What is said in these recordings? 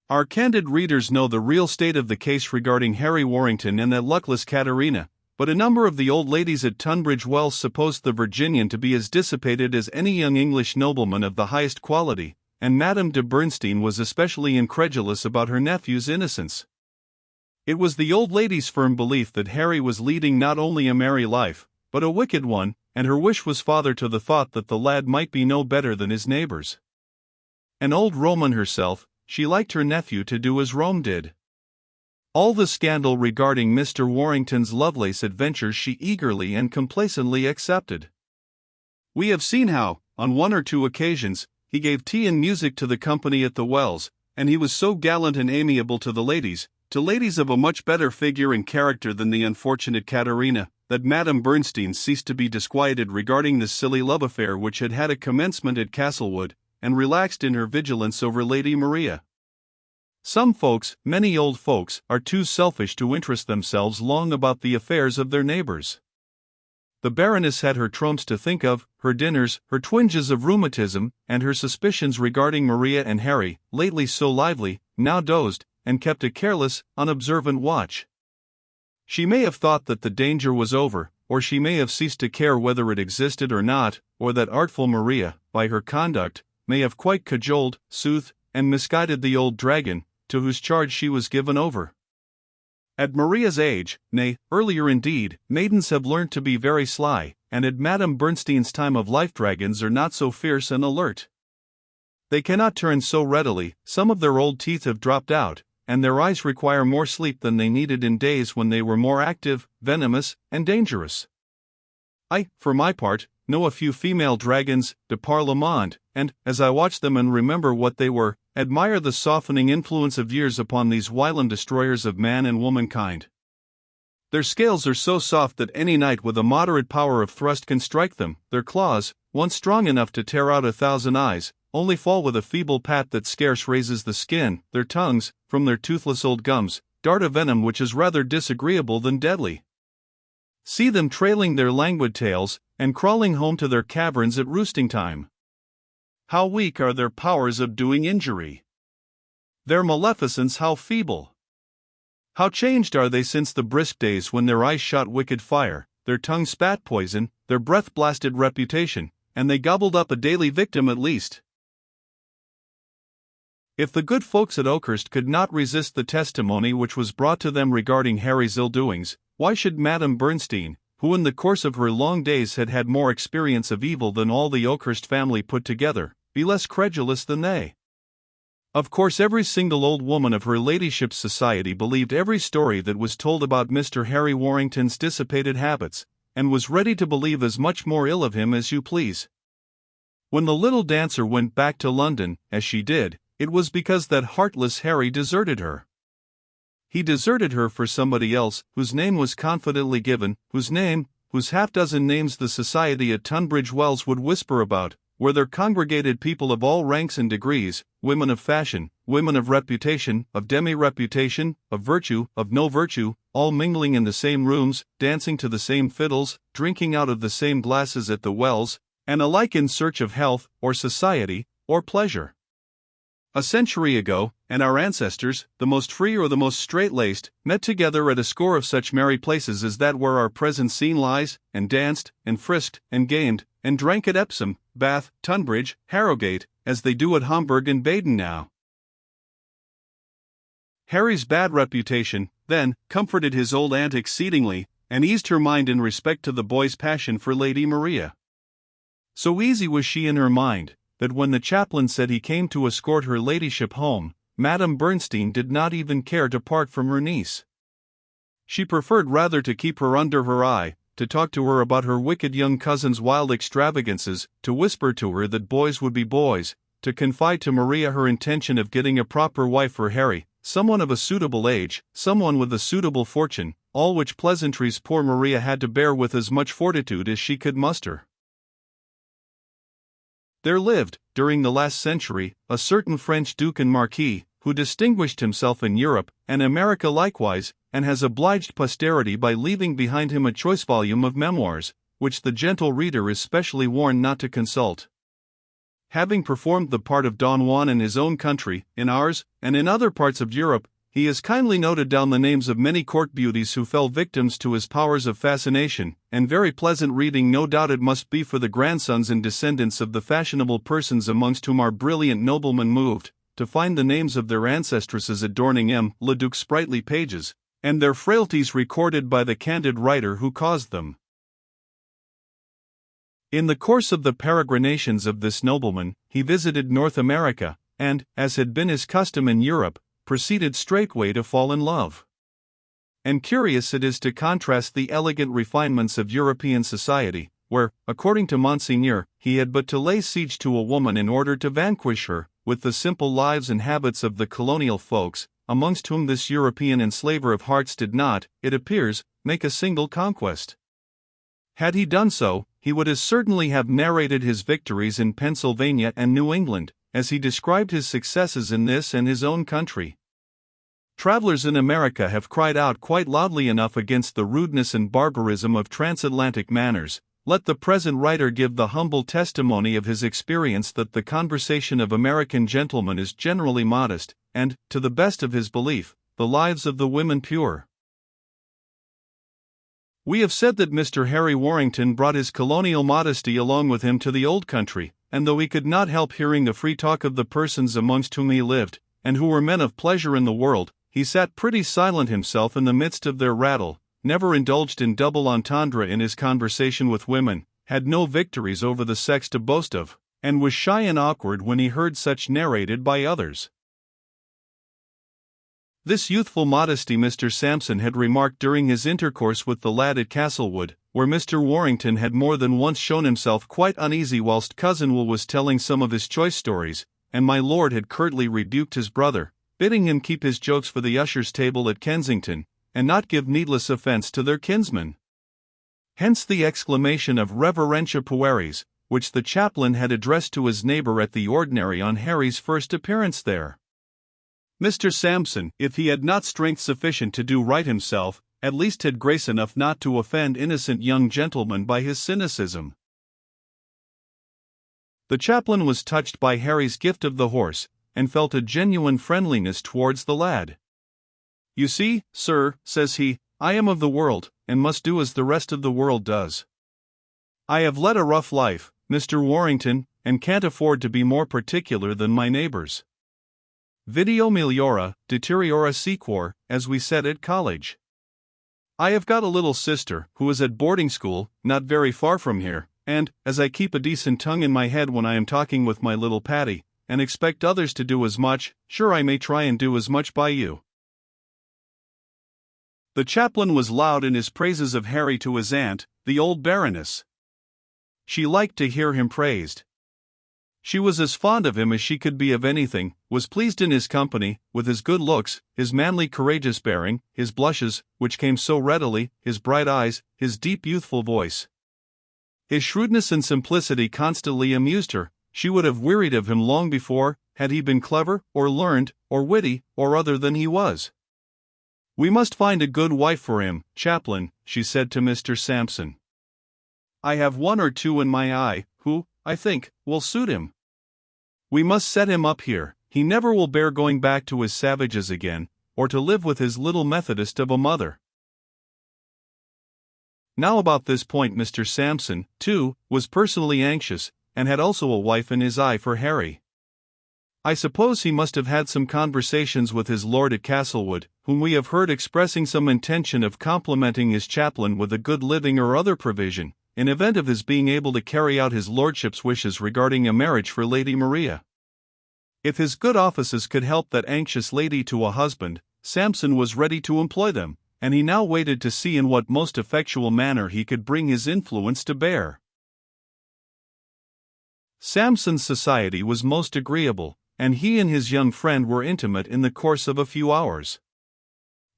Our candid readers know the real state of the case regarding Harry Warrington and that luckless Caterina, but a number of the old ladies at Tunbridge Wells supposed the Virginian to be as dissipated as any young English nobleman of the highest quality, and Madame de Bernstein was especially incredulous about her nephew's innocence. It was the old lady's firm belief that Harry was leading not only a merry life, but a wicked one, and her wish was father to the thought that the lad might be no better than his neighbors. An old Roman herself, she liked her nephew to do as Rome did. All the scandal regarding Mr. Warrington's Lovelace adventures she eagerly and complacently accepted. We have seen how, on one or two occasions, he gave tea and music to the company at the Wells, and he was so gallant and amiable to ladies of a much better figure and character than the unfortunate Caterina, that Madame Bernstein ceased to be disquieted regarding this silly love affair which had had a commencement at Castlewood, and relaxed in her vigilance over Lady Maria. Some folks, many old folks, are too selfish to interest themselves long about the affairs of their neighbors. The Baroness had her trumps to think of, her dinners, her twinges of rheumatism, and her suspicions regarding Maria and Harry, lately so lively, now dozed, and kept a careless, unobservant watch. She may have thought that the danger was over, or she may have ceased to care whether it existed or not, or that artful Maria, by her conduct, may have quite cajoled, soothed, and misguided the old dragon, to whose charge she was given over. At Maria's age, nay, earlier indeed, maidens have learnt to be very sly, and at Madame Bernstein's time of life dragons are not so fierce and alert. They cannot turn so readily, some of their old teeth have dropped out, and their eyes require more sleep than they needed in days when they were more active, venomous, and dangerous. I, for my part, know a few female dragons, de par le monde, and, as I watch them and remember what they were, admire the softening influence of years upon these whilom destroyers of man and womankind. Their scales are so soft that any knight with a moderate power of thrust can strike them. Their claws, once strong enough to tear out 1,000 eyes, only fall with a feeble pat that scarce raises the skin. Their tongues, from their toothless old gums, dart a venom which is rather disagreeable than deadly. See them trailing their languid tails, and crawling home to their caverns at roosting time. How weak are their powers of doing injury! Their maleficence how feeble! How changed are they since the brisk days when their eyes shot wicked fire, their tongue spat poison, their breath blasted reputation, and they gobbled up a daily victim at least. If the good folks at Oakhurst could not resist the testimony which was brought to them regarding Harry's ill-doings, why should Madame Bernstein, who in the course of her long days had had more experience of evil than all the Oakhurst family put together, be less credulous than they? Of course every single old woman of her ladyship's society believed every story that was told about Mr. Harry Warrington's dissipated habits, and was ready to believe as much more ill of him as you please. When the little dancer went back to London, as she did, it was because that heartless Harry deserted her. He deserted her for somebody else, whose name was confidently given, whose half-dozen names the society at Tunbridge Wells would whisper about, where there congregated people of all ranks and degrees, women of fashion, women of reputation, of demi-reputation, of virtue, of no virtue, all mingling in the same rooms, dancing to the same fiddles, drinking out of the same glasses at the Wells, and alike in search of health, or society, or pleasure. A century ago, and our ancestors, the most free or the most straight-laced, met together at a score of such merry places as that where our present scene lies, and danced, and frisked, and gamed, and drank at Epsom, Bath, Tunbridge, Harrogate, as they do at Hamburg and Baden now. Harry's bad reputation, then, comforted his old aunt exceedingly, and eased her mind in respect to the boy's passion for Lady Maria. So easy was she in her mind, that when the chaplain said he came to escort her ladyship home, Madame Bernstein did not even care to part from her niece. She preferred rather to keep her under her eye, to talk to her about her wicked young cousin's wild extravagances, to whisper to her that boys would be boys, to confide to Maria her intention of getting a proper wife for Harry, someone of a suitable age, someone with a suitable fortune, all which pleasantries poor Maria had to bear with as much fortitude as she could muster. There lived, during the last century, a certain French Duke and Marquis, who distinguished himself in Europe, and America likewise, and has obliged posterity by leaving behind him a choice volume of memoirs, which the gentle reader is specially warned not to consult. having performed the part of Don Juan in his own country, in ours, and in other parts of Europe, he has kindly noted down the names of many court beauties who fell victims to his powers of fascination, and very pleasant reading no doubt it must be for the grandsons and descendants of the fashionable persons amongst whom our brilliant nobleman moved, to find the names of their ancestresses adorning M. Le Duc's sprightly pages, and their frailties recorded by the candid writer who caused them. In the course of the peregrinations of this nobleman, he visited North America, and, as had been his custom in Europe, proceeded straightway to fall in love. And curious it is to contrast the elegant refinements of European society, where, according to Monseigneur, he had but to lay siege to a woman in order to vanquish her, with the simple lives and habits of the colonial folks, amongst whom this European enslaver of hearts did not, it appears, make a single conquest. Had he done so, he would as certainly have narrated his victories in Pennsylvania and New England, as he described his successes in this and his own country. Travelers in America have cried out quite loudly enough against the rudeness and barbarism of transatlantic manners. Let the present writer give the humble testimony of his experience that the conversation of American gentlemen is generally modest, and, to the best of his belief, the lives of the women pure. We have said that Mr. Harry Warrington brought his colonial modesty along with him to the old country, and though he could not help hearing the free talk of the persons amongst whom he lived, and who were men of pleasure in the world, he sat pretty silent himself in the midst of their rattle, never indulged in double entendre in his conversation with women, had no victories over the sex to boast of, and was shy and awkward when he heard such narrated by others. This youthful modesty Mr. Sampson had remarked during his intercourse with the lad at Castlewood, where Mr. Warrington had more than once shown himself quite uneasy whilst Cousin Will was telling some of his choice stories, and my lord had curtly rebuked his brother, bidding him keep his jokes for the usher's table at Kensington, and not give needless offence to their kinsmen. Hence the exclamation of reverentia pueris, which the chaplain had addressed to his neighbour at the ordinary on Harry's first appearance there. Mr. Sampson, if he had not strength sufficient to do right himself, at least had grace enough not to offend innocent young gentlemen by his cynicism. The chaplain was touched by Harry's gift of the horse, and felt a genuine friendliness towards the lad. "You see, sir," says he, "I am of the world, and must do as the rest of the world does. I have led a rough life, Mr. Warrington, and can't afford to be more particular than my neighbours. Video meliora, deteriora sequor, as we said at college. I have got a little sister, who is at boarding school, not very far from here, and, as I keep a decent tongue in my head when I am talking with my little Patty, and expect others to do as much, sure I may try and do as much by you." The chaplain was loud in his praises of Harry to his aunt, the old Baroness. She liked to hear him praised. She was as fond of him as she could be of anything, was pleased in his company, with his good looks, his manly courageous bearing, his blushes, which came so readily, his bright eyes, his deep youthful voice. His shrewdness and simplicity constantly amused her. She would have wearied of him long before, had he been clever, or learned, or witty, or other than he was. "We must find a good wife for him, chaplain," she said to Mr. Sampson. "I have one or two in my eye, who, I think, will suit him. We must set him up here. He never will bear going back to his savages again, or to live with his little Methodist of a mother." Now about this point Mr. Sampson, too, was personally anxious, and had also a wife in his eye for Harry. I suppose he must have had some conversations with his lord at Castlewood, whom we have heard expressing some intention of complimenting his chaplain with a good living or other provision, in event of his being able to carry out his lordship's wishes regarding a marriage for Lady Maria. If his good offices could help that anxious lady to a husband, Sampson was ready to employ them, and he now waited to see in what most effectual manner he could bring his influence to bear. Sampson's society was most agreeable, and he and his young friend were intimate in the course of a few hours.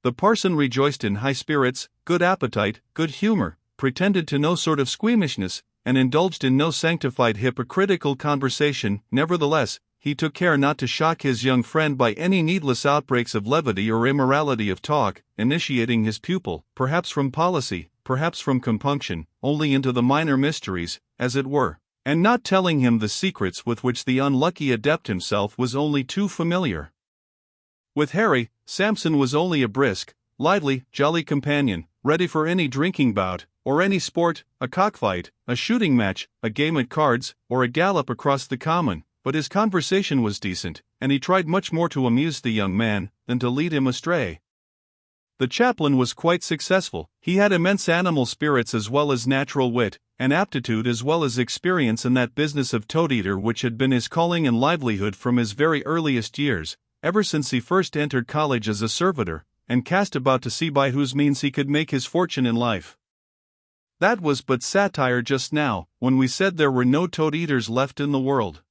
The parson rejoiced in high spirits, good appetite, good humour, pretended to no sort of squeamishness, and indulged in no sanctified hypocritical conversation. Nevertheless, he took care not to shock his young friend by any needless outbreaks of levity or immorality of talk, initiating his pupil, perhaps from policy, perhaps from compunction, only into the minor mysteries, as it were, and not telling him the secrets with which the unlucky adept himself was only too familiar. With Harry, Samson was only a brisk, lively, jolly companion, ready for any drinking bout, or any sport, a cockfight, a shooting match, a game at cards, or a gallop across the common, but his conversation was decent, and he tried much more to amuse the young man than to lead him astray. The chaplain was quite successful. He had immense animal spirits as well as natural wit, and aptitude as well as experience in that business of toad-eater which had been his calling and livelihood from his very earliest years, ever since he first entered college as a servitor, and cast about to see by whose means he could make his fortune in life. That was but satire just now, when we said there were no toad-eaters left in the world.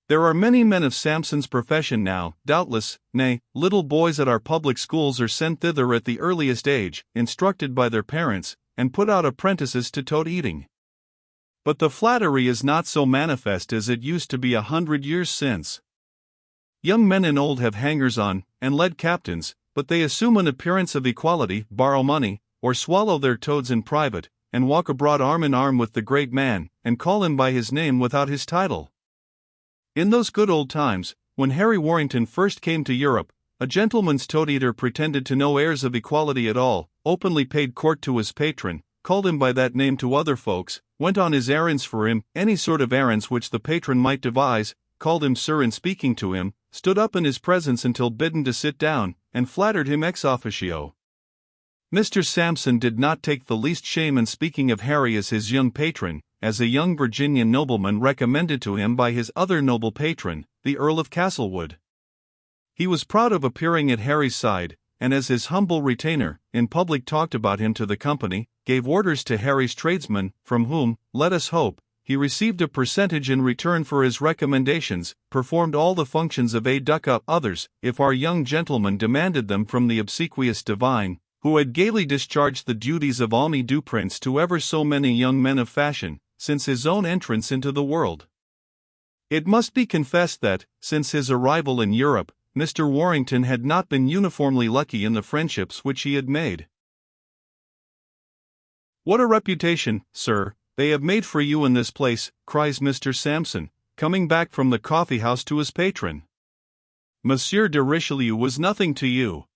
There are many men of Samson's profession now, doubtless, nay, little boys at our public schools are sent thither at the earliest age, instructed by their parents, and put out apprentices to toad-eating. But the flattery is not so manifest as it used to be 100 years since. Young men and old have hangers-on, and led captains, but they assume an appearance of equality, borrow money, or swallow their toads in private, and walk abroad arm in arm with the great man, and call him by his name without his title. In those good old times, when Harry Warrington first came to Europe, a gentleman's toad-eater pretended to no airs of equality at all, openly paid court to his patron, called him by that name to other folks, went on his errands for him, any sort of errands which the patron might devise, called him sir in speaking to him, stood up in his presence until bidden to sit down, and flattered him ex officio. Mr. Samson did not take the least shame in speaking of Harry as his young patron, as a young Virginian nobleman recommended to him by his other noble patron, the Earl of Castlewood. He was proud of appearing at Harry's side, and as his humble retainer, in public talked about him to the company, gave orders to Harry's tradesmen, from whom, let us hope, he received a percentage in return for his recommendations, performed all the functions of a duck-up others, if our young gentleman demanded them from the obsequious divine, who had gaily discharged the duties of ami du prince to ever so many young men of fashion, since his own entrance into the world. It must be confessed that, since his arrival in Europe, Mr. Warrington had not been uniformly lucky in the friendships which he had made. "What a reputation, sir, they have made for you in this place," cries Mr. Samson, coming back from the coffee-house to his patron. "Monsieur de Richelieu was nothing to you."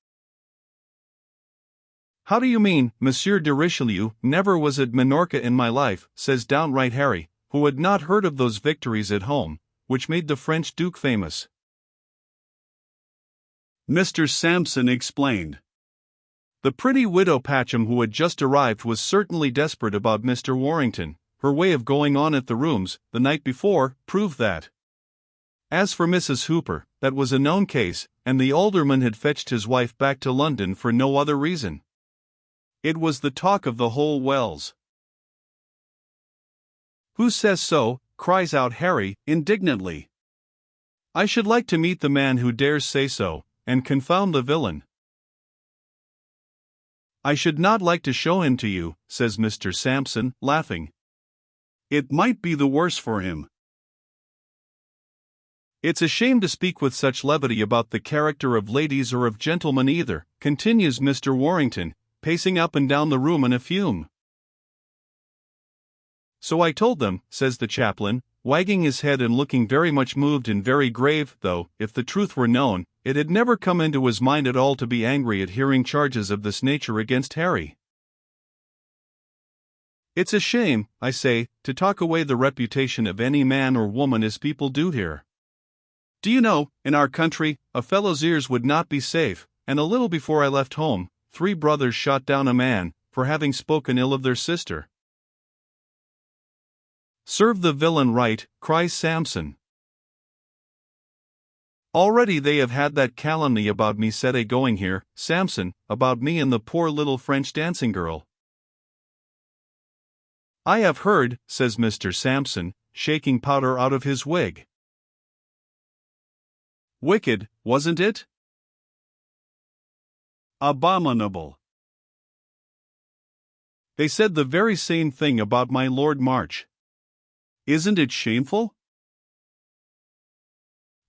"How do you mean, Monsieur de Richelieu never was at Minorca in my life," says downright Harry, who had not heard of those victories at home, which made the French Duke famous. Mr. Samson explained. The pretty widow Patcham who had just arrived was certainly desperate about Mr. Warrington. Her way of going on at the rooms, the night before, proved that. As for Mrs. Hooper, that was a known case, and the alderman had fetched his wife back to London for no other reason. It was the talk of the whole Wells. "Who says so?" cries out Harry, indignantly. "I should like to meet the man who dares say so, and confound the villain." "I should not like to show him to you," says Mr. Samson, laughing. "It might be the worse for him." "It's a shame to speak with such levity about the character of ladies or of gentlemen either," continues Mr. Warrington, pacing up and down the room in a fume. "So I told them," says the chaplain, wagging his head and looking very much moved and very grave, though, if the truth were known, it had never come into his mind at all to be angry at hearing charges of this nature against Harry. "It's a shame, I say, to talk away the reputation of any man or woman as people do here. Do you know, in our country, a fellow's ears would not be safe, and a little before I left home, 3 brothers shot down a man, for having spoken ill of their sister." "Serve the villain right," cries Samson. "Already they have had that calumny about me set a-going here, Samson, about me and the poor little French dancing girl." "I have heard," says Mr. Samson, shaking powder out of his wig. "Wicked, wasn't it? Abominable. They said the very same thing about my Lord March. Isn't it shameful?"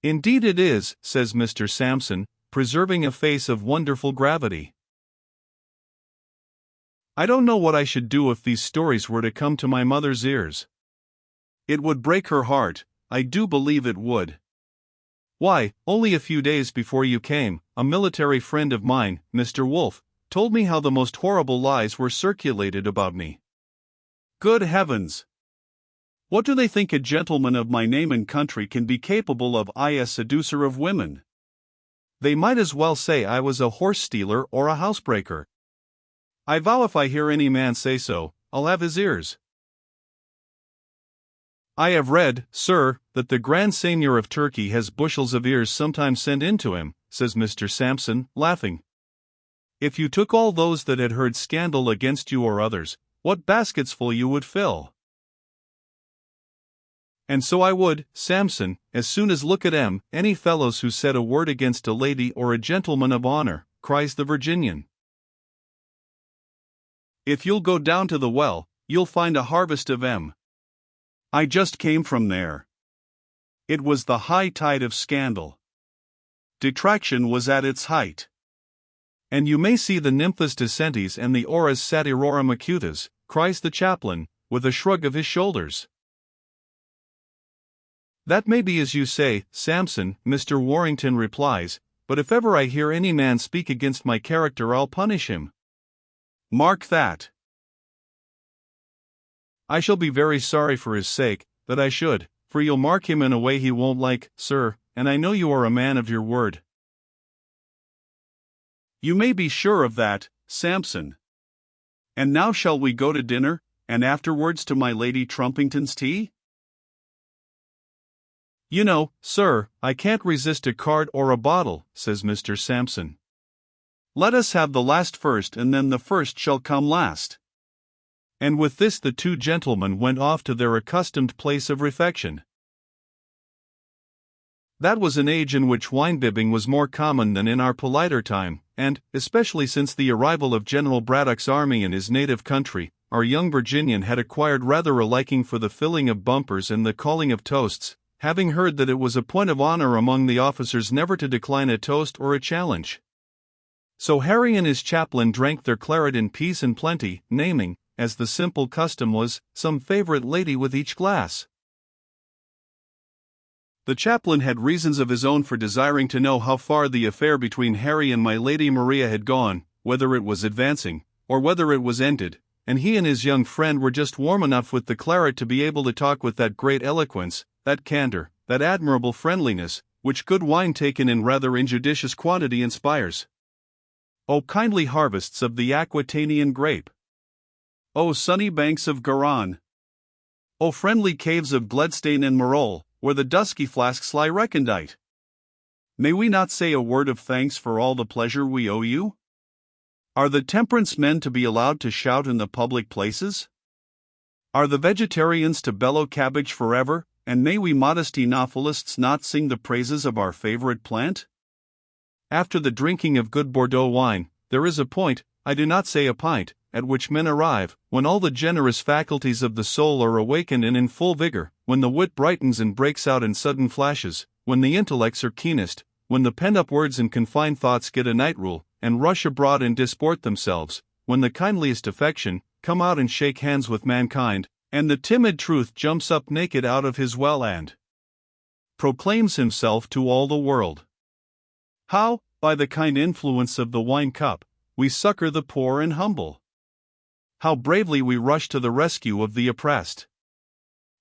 "Indeed it is," says Mr. Samson, preserving a face of wonderful gravity. "I don't know what I should do if these stories were to come to my mother's ears. It would break her heart, I do believe it would. Why, only a few days before you came, a military friend of mine, Mr. Wolfe, told me how the most horrible lies were circulated about me. Good heavens! What do they think a gentleman of my name and country can be capable of? A seducer of women? They might as well say I was a horse stealer or a housebreaker. I vow if I hear any man say so, I'll have his ears. I have read, sir, that the Grand Seigneur of Turkey has bushels of ears sometimes sent in to him, says Mr. Sampson, laughing. If you took all those that had heard scandal against you or others, what baskets full you would fill. And so I would, Samson, as soon as look at any fellows who said a word against a lady or a gentleman of honor, cries the Virginian. If you'll go down to the well, you'll find a harvest of I just came from there. It was the high tide of scandal. Detraction was at its height. And you may see the nymphas decentes and the auras satirorum acutas, cries the chaplain, with a shrug of his shoulders. That may be as you say, Samson, Mr. Warrington replies, but if ever I hear any man speak against my character I'll punish him. Mark that. I shall be very sorry for his sake, that I should, for you'll mark him in a way he won't like, sir, and I know you are a man of your word. You may be sure of that, Samson. And now shall we go to dinner, and afterwards to my Lady Trumpington's tea? You know, sir, I can't resist a card or a bottle, says Mr. Sampson. Let us have the last first and then the first shall come last. And with this the two gentlemen went off to their accustomed place of refection. That was an age in which wine-bibbing was more common than in our politer time, and, especially since the arrival of General Braddock's army in his native country, our young Virginian had acquired rather a liking for the filling of bumpers and the calling of toasts, having heard that it was a point of honor among the officers never to decline a toast or a challenge. So Harry and his chaplain drank their claret in peace and plenty, naming, as the simple custom was, some favorite lady with each glass. The chaplain had reasons of his own for desiring to know how far the affair between Harry and my Lady Maria had gone, whether it was advancing, or whether it was ended, and he and his young friend were just warm enough with the claret to be able to talk with that great eloquence, that candor, that admirable friendliness, which good wine taken in rather injudicious quantity inspires. O kindly harvests of the Aquitanian grape! O sunny banks of Garonne! O friendly caves of Gledstane and Marolles, where the dusky flasks lie recondite! May we not say a word of thanks for all the pleasure we owe you? Are the temperance men to be allowed to shout in the public places? Are the vegetarians to bellow cabbage forever, and may we modest enophilists not sing the praises of our favorite plant? After the drinking of good Bordeaux wine, there is a point, I do not say a pint, at which men arrive, when all the generous faculties of the soul are awakened and in full vigor, when the wit brightens and breaks out in sudden flashes, when the intellects are keenest, when the pent-up words and confined thoughts get a night rule, and rush abroad and disport themselves, when the kindliest affection, come out and shake hands with mankind, and the timid truth jumps up naked out of his well and proclaims himself to all the world. How, by the kind influence of the wine cup, we succor the poor and humble. How bravely we rush to the rescue of the oppressed.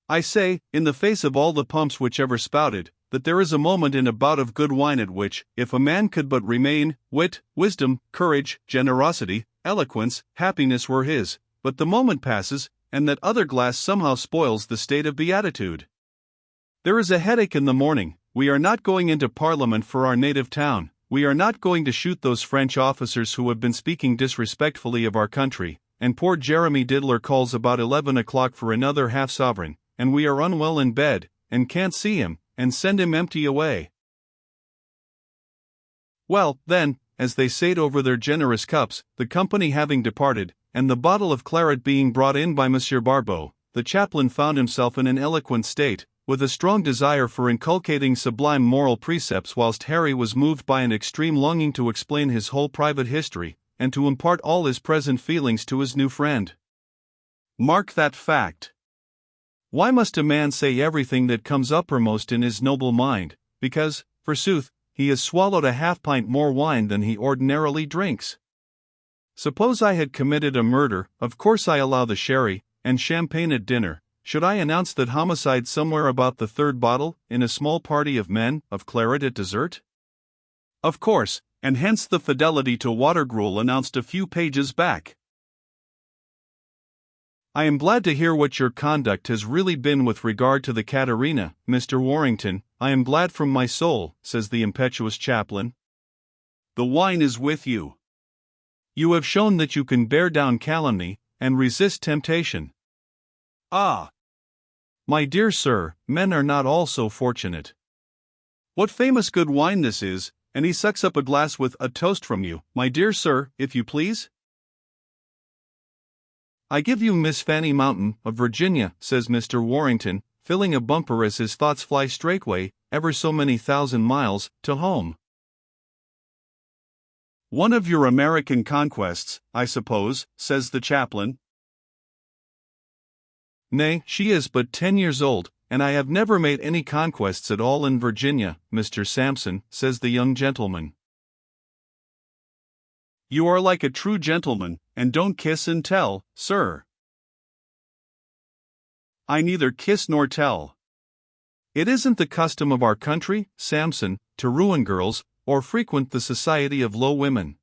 I say, in the face of all the pumps which ever spouted, that there is a moment in a bout of good wine at which, if a man could but remain, wit, wisdom, courage, generosity, eloquence, happiness were his, but the moment passes, and that other glass somehow spoils the state of beatitude. There is a headache in the morning, we are not going into Parliament for our native town, we are not going to shoot those French officers who have been speaking disrespectfully of our country, and poor Jeremy Diddler calls about 11 o'clock for another half-sovereign, and we are unwell in bed, and can't see him, and send him empty away. Well, then, as they sate over their generous cups, the company having departed, and the bottle of claret being brought in by Monsieur Barbeau, the chaplain found himself in an eloquent state, with a strong desire for inculcating sublime moral precepts, whilst Harry was moved by an extreme longing to explain his whole private history, and to impart all his present feelings to his new friend. Mark that fact. Why must a man say everything that comes uppermost in his noble mind, because, forsooth, he has swallowed a half-pint more wine than he ordinarily drinks? Suppose I had committed a murder, of course I allow the sherry and champagne at dinner. Should I announce that homicide somewhere about the third bottle, in a small party of men, of claret at dessert? Of course, and hence the fidelity to Watergruel announced a few pages back. I am glad to hear what your conduct has really been with regard to the Caterina, Mr. Warrington. I am glad from my soul, says the impetuous chaplain. The wine is with you. You have shown that you can bear down calumny, and resist temptation. Ah! My dear sir, men are not all so fortunate. What famous good wine this is, and he sucks up a glass with a toast from you, my dear sir, if you please. I give you Miss Fanny Mountain, of Virginia, says Mr. Warrington, filling a bumper as his thoughts fly straightway, ever so many thousand miles, to home. One of your American conquests, I suppose, says the chaplain. Nay, she is but 10 years old, and I have never made any conquests at all in Virginia, Mr. Sampson, says the young gentleman. You are like a true gentleman, and don't kiss and tell, sir. I neither kiss nor tell. It isn't the custom of our country, Sampson, to ruin girls, or frequent the society of low women.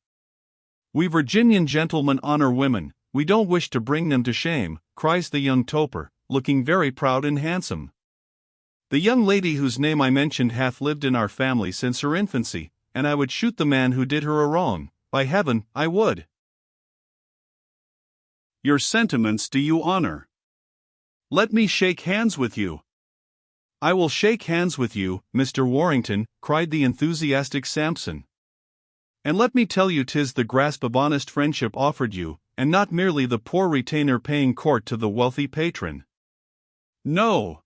We Virginian gentlemen honor women, we don't wish to bring them to shame, cries the young toper, looking very proud and handsome. The young lady whose name I mentioned hath lived in our family since her infancy, and I would shoot the man who did her a wrong, by heaven, I would. Your sentiments do you honor. Let me shake hands with you. I will shake hands with you, Mr. Warrington, cried the enthusiastic Sampson. And let me tell you 'tis the grasp of honest friendship offered you, and not merely the poor retainer paying court to the wealthy patron. No.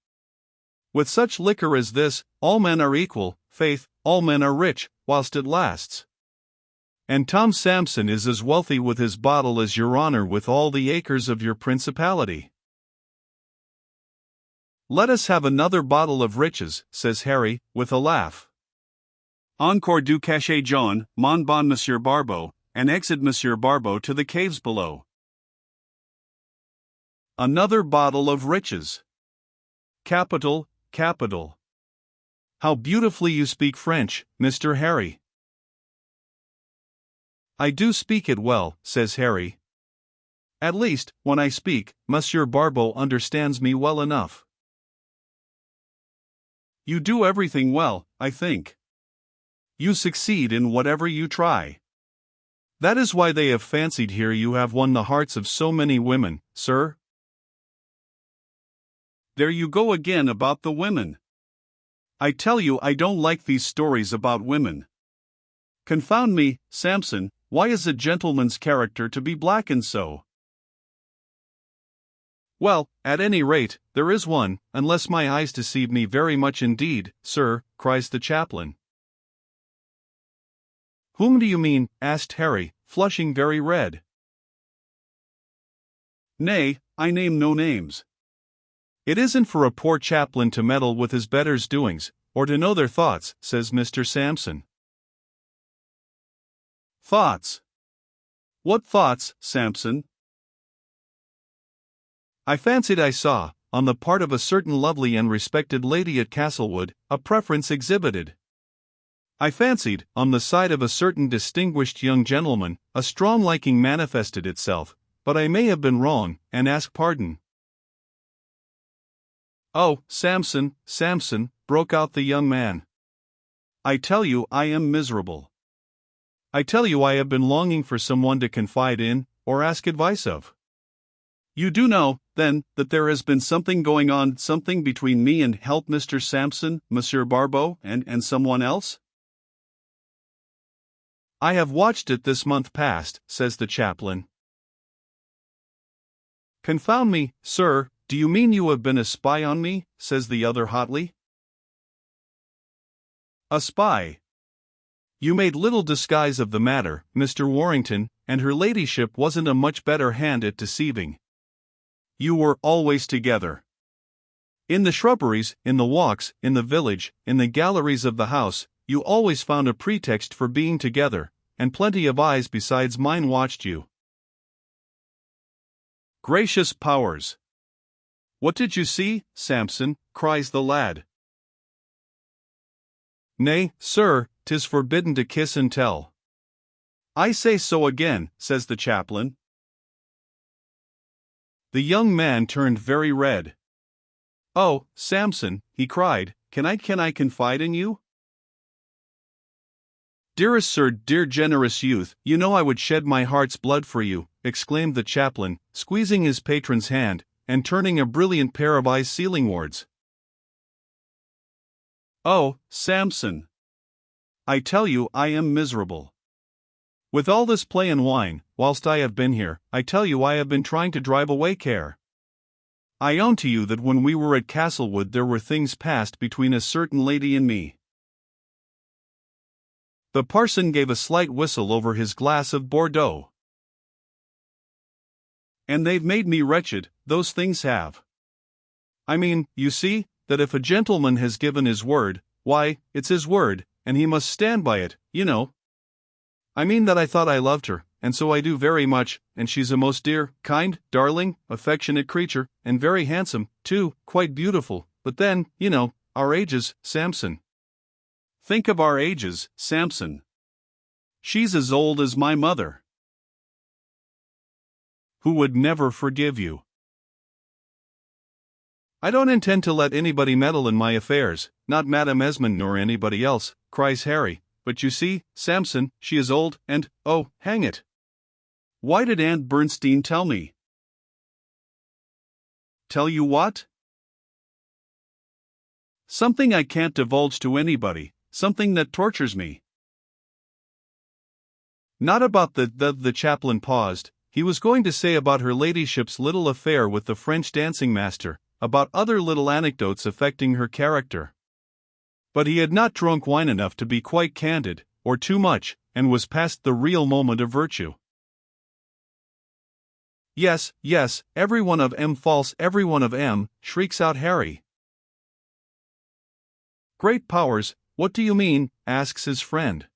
With such liquor as this, all men are equal, faith, all men are rich, whilst it lasts. And Tom Sampson is as wealthy with his bottle as your honor with all the acres of your principality. Let us have another bottle of riches, says Harry, with a laugh. Encore du cachet jaune, mon bon Monsieur Barbeau, and exit Monsieur Barbeau to the caves below. Another bottle of riches. Capital, capital. How beautifully you speak French, Mr. Harry. I do speak it well, says Harry. At least, when I speak, Monsieur Barbeau understands me well enough. You do everything well, I think. You succeed in whatever you try. That is why they have fancied here you have won the hearts of so many women, sir. There you go again about the women. I tell you I don't like these stories about women. Confound me, Sampson, why is a gentleman's character to be blackened so? Well, at any rate, there is one, unless my eyes deceive me very much indeed, sir, cries the chaplain. Whom do you mean? Asked Harry, flushing very red. Nay, I name no names. It isn't for a poor chaplain to meddle with his betters' doings, or to know their thoughts, says Mr. Sampson. Thoughts? What thoughts, Sampson? I fancied I saw, on the part of a certain lovely and respected lady at Castlewood, a preference exhibited. I fancied, on the side of a certain distinguished young gentleman, a strong liking manifested itself, but I may have been wrong, and ask pardon. Oh, Sampson, Sampson, broke out the young man. I tell you I am miserable. I tell you I have been longing for someone to confide in, or ask advice of. You do know, then, that there has been something going on, something between me and help Mr. Sampson, Monsieur Barbeau, and someone else? I have watched it this month past, says the chaplain. Confound me, sir, do you mean you have been a spy on me? Says the other hotly. A spy. You made little disguise of the matter, Mr. Warrington, and her ladyship wasn't a much better hand at deceiving. You were always together. In the shrubberies, in the walks, in the village, in the galleries of the house, you always found a pretext for being together, and plenty of eyes besides mine watched you. Gracious powers! What did you see, Samson? Cries the lad. Nay, sir, 'tis forbidden to kiss and tell. I say so again, says the chaplain. The young man turned very red. Oh, Samson, he cried, can I confide in you? Dearest sir, dear generous youth, you know I would shed my heart's blood for you, exclaimed the chaplain, squeezing his patron's hand, and turning a brilliant pair of eyes ceilingwards. Oh, Samson! I tell you I am miserable. With all this play and wine, whilst I have been here, I tell you I have been trying to drive away care. I own to you that when we were at Castlewood there were things passed between a certain lady and me. The parson gave a slight whistle over his glass of Bordeaux. And they've made me wretched, those things have. I mean, you see, that if a gentleman has given his word, why, it's his word, and he must stand by it, you know. I mean that I thought I loved her, and so I do very much, and she's a most dear, kind, darling, affectionate creature, and very handsome, too, quite beautiful, but then, you know, our ages, Samson. Think of our ages, Samson. She's as old as my mother. Who would never forgive you. I don't intend to let anybody meddle in my affairs, not Madame Esmond nor anybody else, cries Harry, but you see, Samson, she is old, and, oh, hang it! Why did Aunt Bernstein tell me? Tell you what? Something I can't divulge to anybody, something that tortures me. Not about the chaplain paused. He was going to say about her ladyship's little affair with the French dancing master, about other little anecdotes affecting her character. But he had not drunk wine enough to be quite candid, or too much, and was past the real moment of virtue. Yes, yes, every one of 'em false, every one of 'em, shrieks out Harry. Great powers, what do you mean? Asks his friend.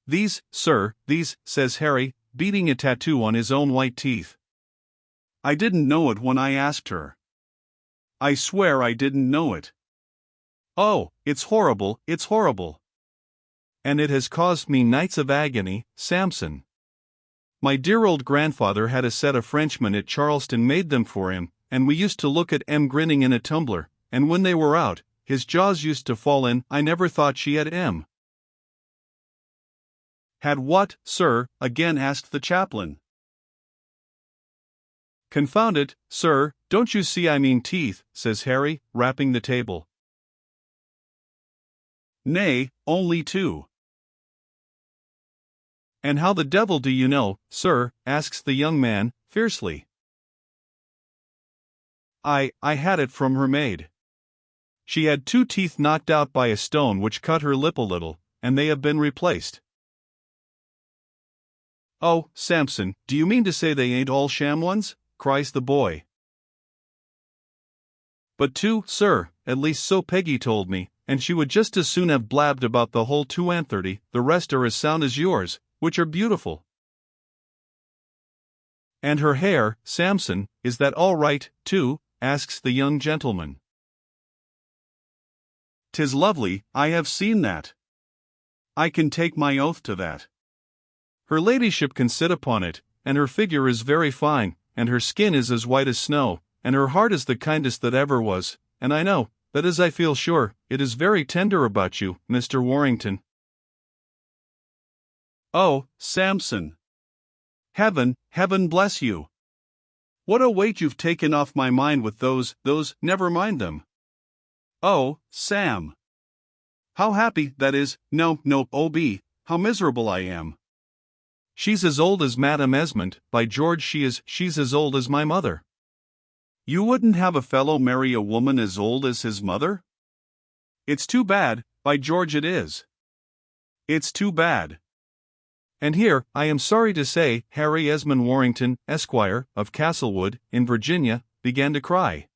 These, sir, these, says Harry, beating a tattoo on his own white teeth. I didn't know it when I asked her. I swear I didn't know it. Oh, it's horrible, it's horrible. And it has caused me nights of agony, Samson. My dear old grandfather had a set of Frenchmen at Charleston made them for him, and we used to look at 'em grinning in a tumbler, and when they were out, his jaws used to fall in. I never thought she had 'em. Had what, sir? Again asked the chaplain. Confound it, sir, don't you see I mean teeth, says Harry, rapping the table. Nay, only two. And how the devil do you know, sir? Asks the young man, fiercely. I had it from her maid. She had 2 teeth knocked out by a stone which cut her lip a little, and they have been replaced. Oh, Samson, do you mean to say they ain't all sham ones? Cries the boy. But 2, sir, at least so Peggy told me, and she would just as soon have blabbed about the whole 230, the rest are as sound as yours, which are beautiful. And her hair, Samson, is that all right, too? Asks the young gentleman. 'Tis lovely, I have seen that. I can take my oath to that. Her ladyship can sit upon it, and her figure is very fine, and her skin is as white as snow, and her heart is the kindest that ever was, and I know, that as I feel sure, it is very tender about you, Mr. Warrington. Oh, Samson! Heaven bless you! What a weight you've taken off my mind with those, never mind them. Oh, Sam! How happy, that is, no, O.B., how miserable I am. She's as old as Madame Esmond, by George she's as old as my mother. You wouldn't have a fellow marry a woman as old as his mother? It's too bad, by George it is. It's too bad. And here, I am sorry to say, Harry Esmond Warrington, Esquire, of Castlewood, in Virginia, began to cry.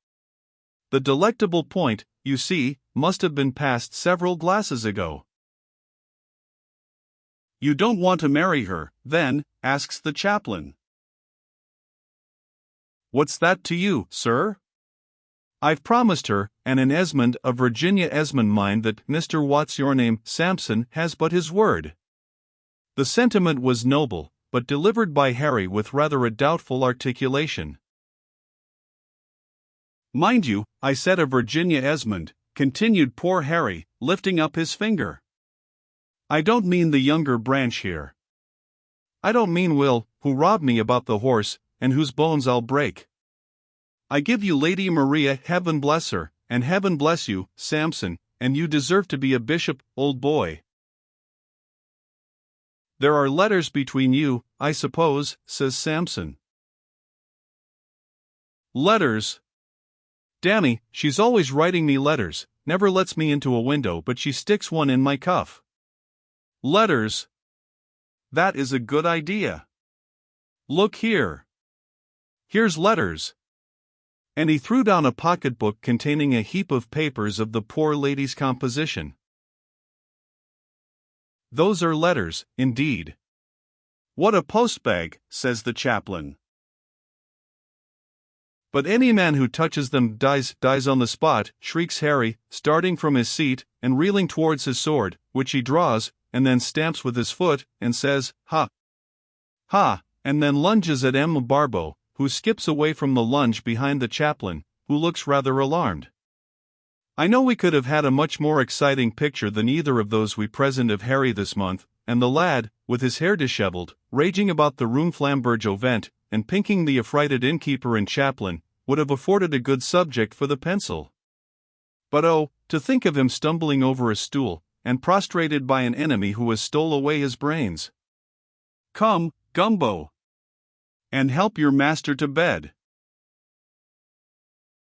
The delectable point, you see, must have been passed several glasses ago. "You don't want to marry her, then?" asks the chaplain. "What's that to you, sir? I've promised her, and an Esmond of Virginia. Esmond, mind that Mr. What's your name, Sampson, has but his word." The sentiment was noble, but delivered by Harry with rather a doubtful articulation. "Mind you, I said a Virginia Esmond," continued poor Harry, lifting up his finger. "I don't mean the younger branch here. I don't mean Will, who robbed me about the horse, and whose bones I'll break. I give you Lady Maria, heaven bless her, and heaven bless you, Samson, and you deserve to be a bishop, old boy." "There are letters between you, I suppose," says Samson. "Letters? Dammy, she's always writing me letters, never lets me into a window but she sticks one in my cuff. Letters? That is a good idea. Look here. Here's letters." And he threw down a pocketbook containing a heap of papers of the poor lady's composition. "Those are letters, indeed." "What a postbag," says the chaplain. "But any man who touches them dies on the spot," shrieks Harry, starting from his seat, and reeling towards his sword, which he draws, and then stamps with his foot, and says, "Ha! Ha!" and then lunges at Emma Barbeau, who skips away from the lunge behind the chaplain, who looks rather alarmed. I know we could have had a much more exciting picture than either of those we present of Harry this month, and the lad, with his hair dishevelled, raging about the Rue Flamberge Auvent, and pinking the affrighted innkeeper and chaplain, would have afforded a good subject for the pencil. But oh, to think of him stumbling over a stool, and prostrated by an enemy who has stole away his brains. "Come, Gumbo, and help your master to bed."